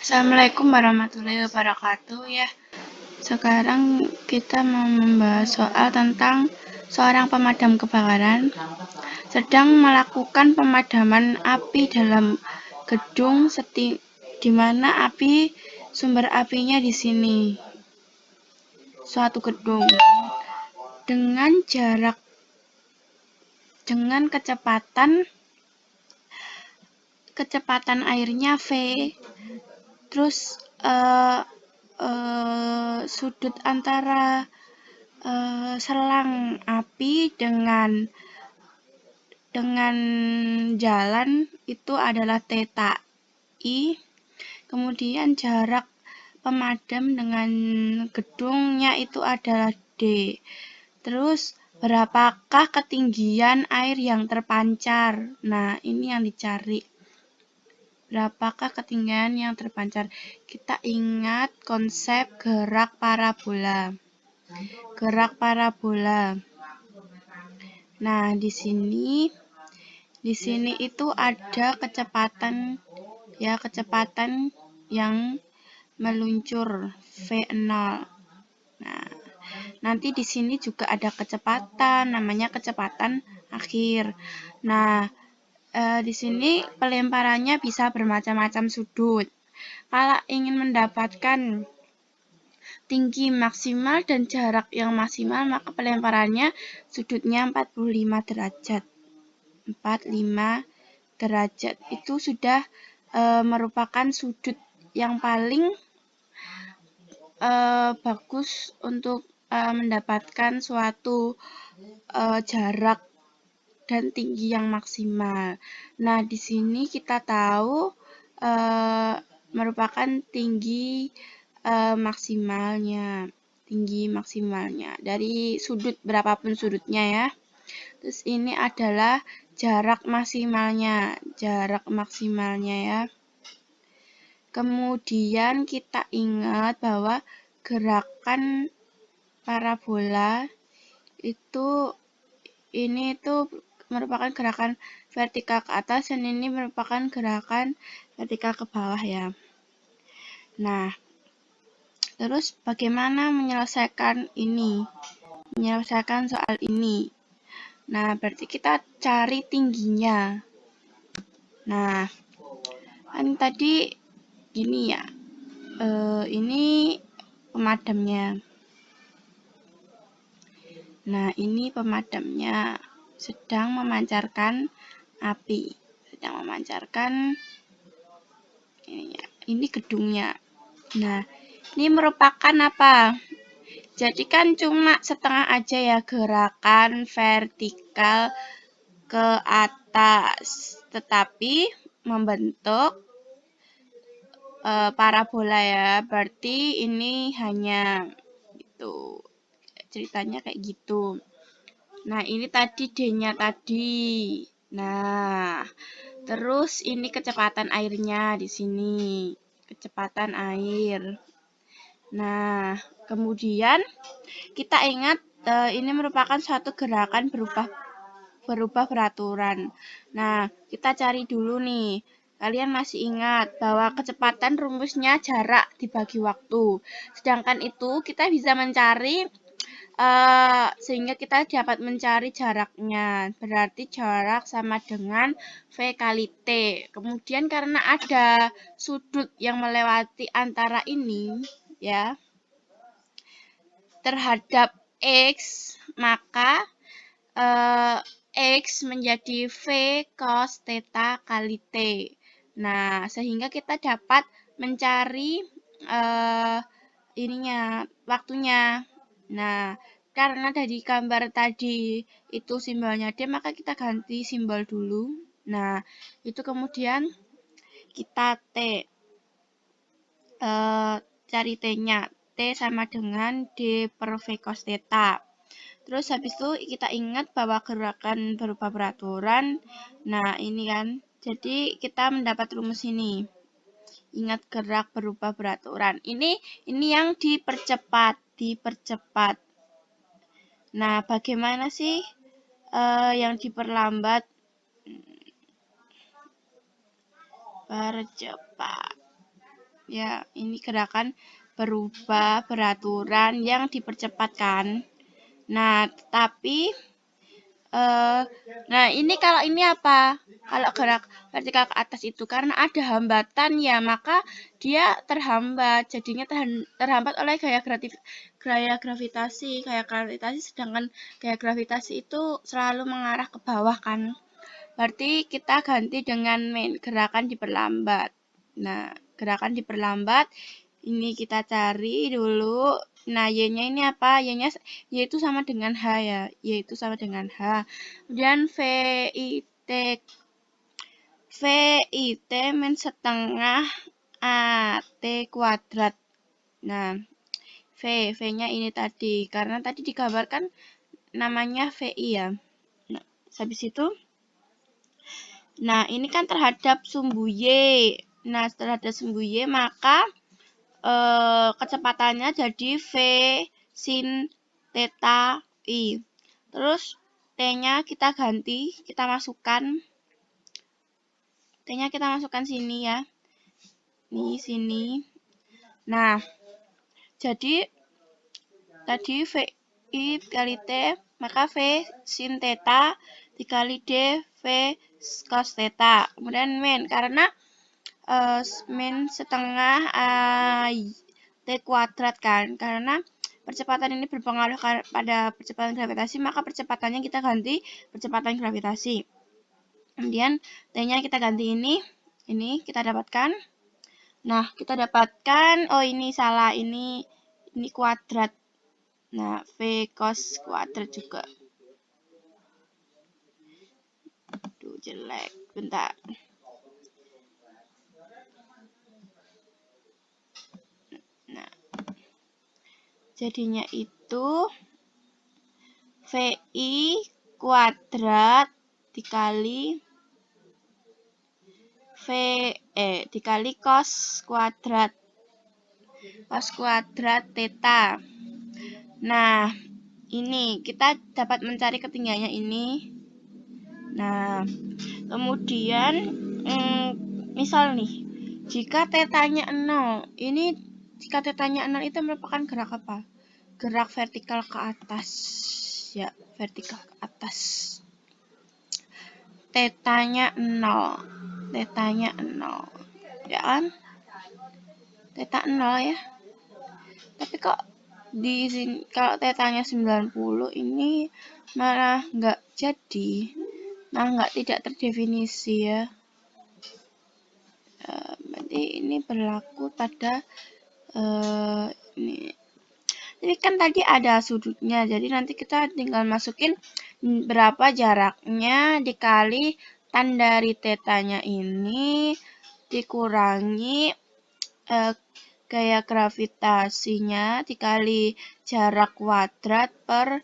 Assalamualaikum warahmatullahi wabarakatuh ya. Sekarang kita mau membahas soal tentang seorang pemadam kebakaran sedang melakukan pemadaman api dalam gedung di mana sumber apinya di sini. Suatu gedung dengan kecepatan airnya V. Terus sudut antara selang api dengan jalan itu adalah theta I. Kemudian jarak pemadam dengan gedungnya itu adalah D. Terus berapakah ketinggian air yang terpancar? Nah, ini yang dicari. Berapakah ketinggian yang terpancar? Kita ingat konsep gerak parabola. Nah, di sini itu ada kecepatan yang meluncur V0. Nah, nanti di sini juga ada kecepatan, namanya kecepatan akhir. Nah, di sini pelemparannya bisa bermacam-macam sudut. Kalau ingin mendapatkan tinggi maksimal dan jarak yang maksimal, maka pelemparannya sudutnya 45 derajat. 45 derajat itu sudah merupakan sudut yang paling bagus untuk mendapatkan suatu jarak dan tinggi yang maksimal. Nah, di sini kita tahu merupakan tinggi maksimalnya dari sudut berapapun sudutnya ya. Terus ini adalah jarak maksimalnya ya. Kemudian kita ingat bahwa gerakan parabola ini merupakan gerakan vertikal ke atas dan ini merupakan gerakan vertikal ke bawah ya. Nah, terus bagaimana menyelesaikan soal ini? Nah, berarti kita cari tingginya. Nah, kan tadi gini ya. Ini pemadamnya. Nah, ini pemadamnya sedang memancarkan api. Ini gedungnya. Nah, ini merupakan apa? Jadi kan cuma setengah aja ya gerakan vertikal ke atas, tetapi membentuk parabola ya. Berarti ini hanya itu ceritanya kayak gitu. Nah, ini tadi D-nya tadi. Nah, terus ini kecepatan airnya di sini. Kecepatan air. Nah, kemudian kita ingat ini merupakan suatu gerakan berubah peraturan. Nah, kita cari dulu nih. Kalian masih ingat bahwa kecepatan rumusnya jarak dibagi waktu. Sedangkan itu kita bisa mencari sehingga kita dapat mencari jaraknya. Berarti jarak sama dengan V kali T. Kemudian karena ada sudut yang melewati antara ini ya terhadap X, maka X menjadi V cos theta kali T. Nah, sehingga kita dapat mencari waktunya. Nah, karena dari gambar tadi itu simbolnya D, maka kita ganti simbol dulu. Nah, itu kemudian kita T. Cari T-nya. T sama dengan D per V cos theta. Terus habis itu kita ingat bahwa gerakan berubah peraturan. Nah, ini kan. Jadi kita mendapat rumus ini. Ingat gerak berubah peraturan. Ini yang dipercepat. Nah, bagaimana sih yang diperlambat? Percepat. Ya, ini gerakan berubah beraturan yang dipercepatkan. Nah, tapi nah ini kalau ini apa? Kalau gerak vertikal ke atas itu karena ada hambatan ya, maka dia terhambat. Jadinya terhambat oleh gaya gravitasi. Sedangkan gaya gravitasi itu selalu mengarah ke bawah kan. Berarti kita ganti dengan gerakan diperlambat. Nah, gerakan diperlambat ini kita cari dulu. Nah, Y-nya ini apa? Y itu sama dengan H ya. Y itu sama dengan H. Kemudian VIT min setengah AT kuadrat. Nah, V-nya ini tadi. Karena tadi digambarkan namanya VI ya. Nah, habis itu, nah ini kan terhadap sumbu Y. Nah, terhadap sumbu Y, maka kecepatannya jadi V sin theta I. Terus T-nya kita ganti, kita masukkan. T-nya kita masukkan sini ya. Nih, sini. Nah, jadi tadi VI dikali T, maka V sin theta dikali D V cos theta. Kemudian min, karena min setengah T kuadrat kan, karena percepatan ini berpengaruh pada percepatan gravitasi, maka percepatannya kita ganti percepatan gravitasi. Kemudian T-nya kita ganti ini kita dapatkan. Nah, kita dapatkan, oh ini salah, ini kuadrat. Nah, V cos kuadrat juga. Aduh, jelek. Bentar. Nah, jadinya itu VI kuadrat dikali dikali cos kuadrat theta. Nah, ini kita dapat mencari ketinggiannya ini. Nah, kemudian misal nih, jika tetanya 0, ini jika tetanya 0 itu merupakan gerak apa? Gerak vertikal ke atas. Ya, vertikal ke atas. Tetanya 0. Tetanya 0. Ya kan? Teta 0 ya. Tapi kok di sini kalau tetanya 90 ini malah nggak jadi. Malah tidak terdefinisi ya. Berarti ini berlaku pada ini. Jadi kan tadi ada sudutnya, jadi nanti kita tinggal masukin berapa jaraknya dikali tan dari tetanya ini dikurangi gaya gravitasinya dikali jarak kuadrat per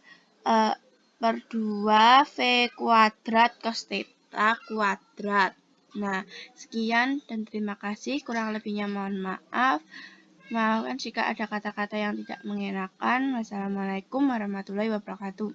2 V kuadrat cos theta kuadrat. Nah, sekian dan terima kasih. Kurang lebihnya mohon maaf. Maafkan jika ada kata-kata yang tidak mengenakan. Wassalamualaikum warahmatullahi wabarakatuh.